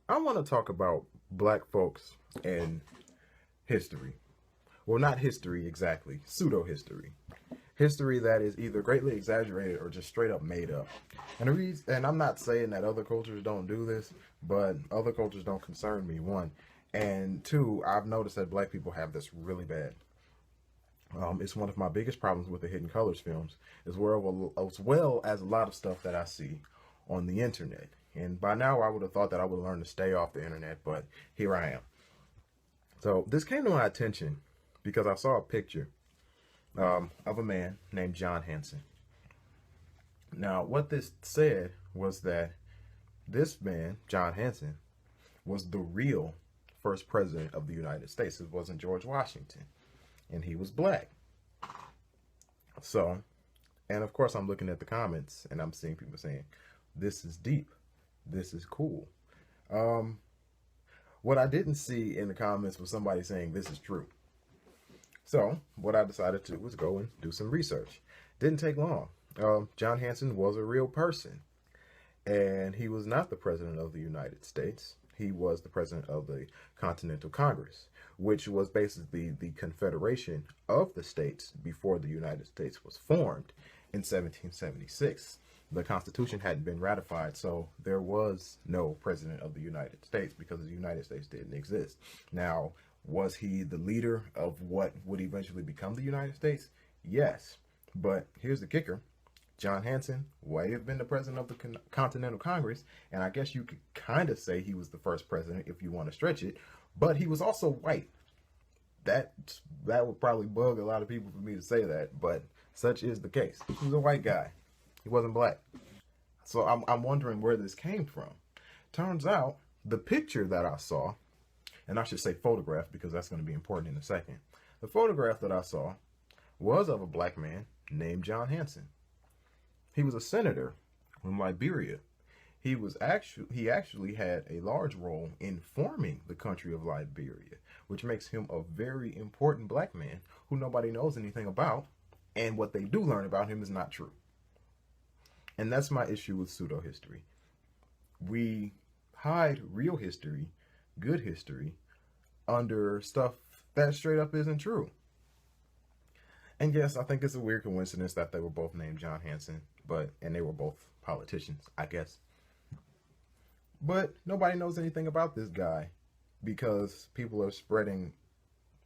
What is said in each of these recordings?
I want to talk about black folks and history. Well, not history exactly, pseudo history. History that is either greatly exaggerated or just straight up made up. And I'm not saying that other cultures don't do this, but other cultures don't concern me, one. And two, I've noticed that black people have this really bad. It's one of my biggest problems with the Hidden Colors films, as well as a lot of stuff that I see on the internet. And by now, I would have thought that I would learn to stay off the internet, but here I am. So this came to my attention because I saw a picture of a man named John Hanson. Now, what this said was that this man, John Hanson, was the real first president of the United States. It wasn't George Washington, and he was black. So, and of course, I'm looking at the comments and I'm seeing people saying, "This is deep. This is cool." Um, what I didn't see in the comments was somebody saying this is true. So, what I decided to do was go and do some research. Didn't take long. John Hanson was a real person, and he was not the president of the United States. He was the president of the Continental Congress, which was basically the confederation of the states before the United States was formed in 1776. The Constitution hadn't been ratified, so there was no president of the United States because the United States didn't exist. Now, was he the leader of what would eventually become the United States? Yes. But here's the kicker. John Hanson may have been the president of the Continental Congress, and I guess you could kind of say he was the first president if you want to stretch it, but he was also white. That that would probably bug a lot of people for me to say that, but such is the case. He was a white guy. He wasn't black. So I'm wondering where this came from. Turns out the picture that I saw, and I should say photograph because that's going to be important in a second. The photograph that I saw was of a black man named John Hanson. He was a senator from Liberia. He actually had a large role in forming the country of Liberia, which makes him a very important black man who nobody knows anything about, and what they do learn about him is not true. And that's my issue with pseudo history. We hide real history, good history, under stuff that straight up isn't true. And yes, I think it's a weird coincidence that they were both named John Hanson, and they were both politicians, I guess. But nobody knows anything about this guy because people are spreading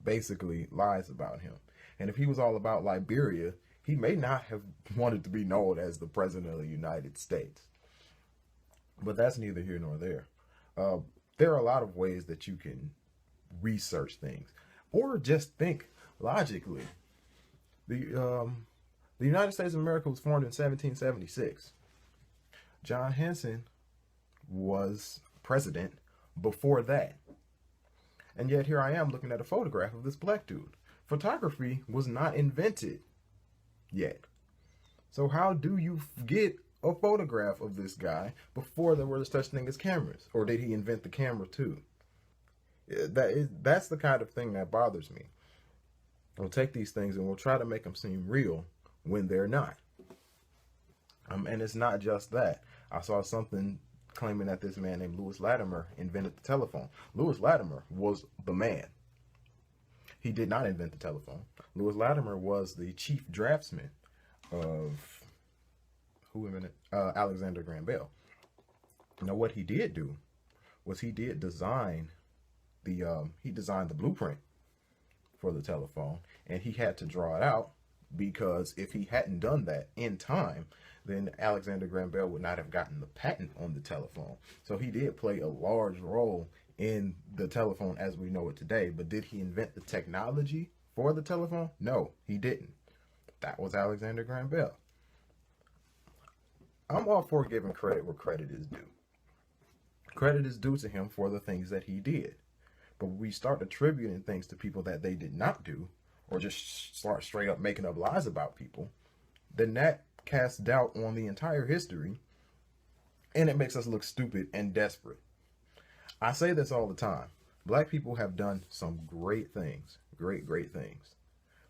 basically lies about him. And if he was all about Liberia, he may not have wanted to be known as the president of the United States. But that's neither here nor there. Uh, there are a lot of ways that you can research things or just think logically. The United States of America was formed in 1776. John Hanson was president before that. And yet here I am looking at a photograph of this black dude. Photography was not invented yet. So how do you get a photograph of this guy before there was such thing as cameras? Or did he invent the camera too? That's the kind of thing that bothers me. We'll take these things and we'll try to make them seem real when they're not. And it's not just that. I saw something claiming that this man named Lewis Latimer invented the telephone. Lewis Latimer was the man. He did not invent the telephone. Lewis Latimer was the chief draftsman of Alexander Graham Bell. Now, what he did do was he designed the blueprint for the telephone, and he had to draw it out because if he hadn't done that in time, then Alexander Graham Bell would not have gotten the patent on the telephone. So he did play a large role in the telephone as we know it today. But did he invent the technology for the telephone? No, he didn't. That was Alexander Graham Bell. I'm all for giving credit where credit is due. Credit is due to him for the things that he did. But when we start attributing things to people that they did not do, or just start straight up making up lies about people, then that casts doubt on the entire history, and it makes us look stupid and desperate. I say this all the time. Black people have done some great things, great things.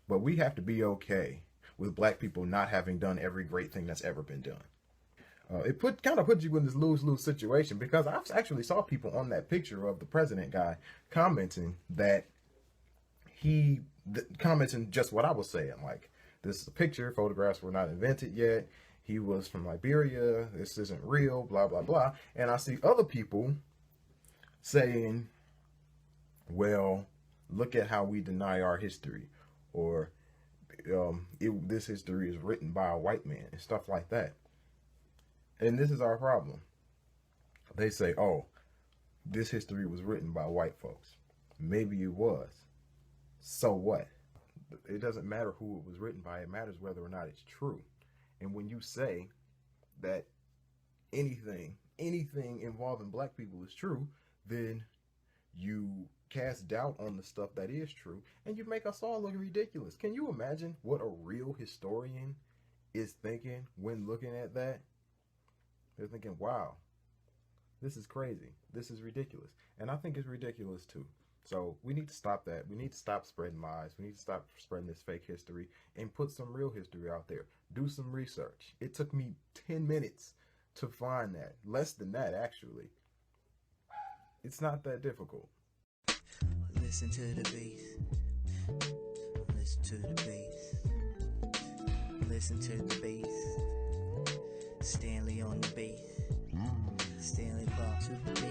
But we have to be okay with black people not having done every great thing that's ever been done. It kind of puts you in this lose-lose situation, because I actually saw people on that picture of the president guy commenting that commenting just what I was saying. Like, this is a picture, photographs were not invented yet. He was from Liberia. This isn't real, blah, blah, blah. And I see other people saying, well, look at how we deny our history, or this history is written by a white man, and stuff like that. And this is our problem. They say, oh, this history was written by white folks. Maybe it was. So what? It doesn't matter who it was written by. It matters whether or not it's true. And when you say that anything involving black people is true, then you cast doubt on the stuff that is true, and you make us all look ridiculous. Can you imagine what a real historian is thinking when looking at that? They're thinking, wow, this is crazy. This is ridiculous. And I think it's ridiculous too. So we need to stop that. We need to stop spreading lies. We need to stop spreading this fake history and put some real history out there. Do some research. It took me 10 minutes to find that. Less than that, actually. It's not that difficult. Listen to the bass. Listen to the bass. Listen to the bass. Stanley on the bass. Stanley Bob to the bass.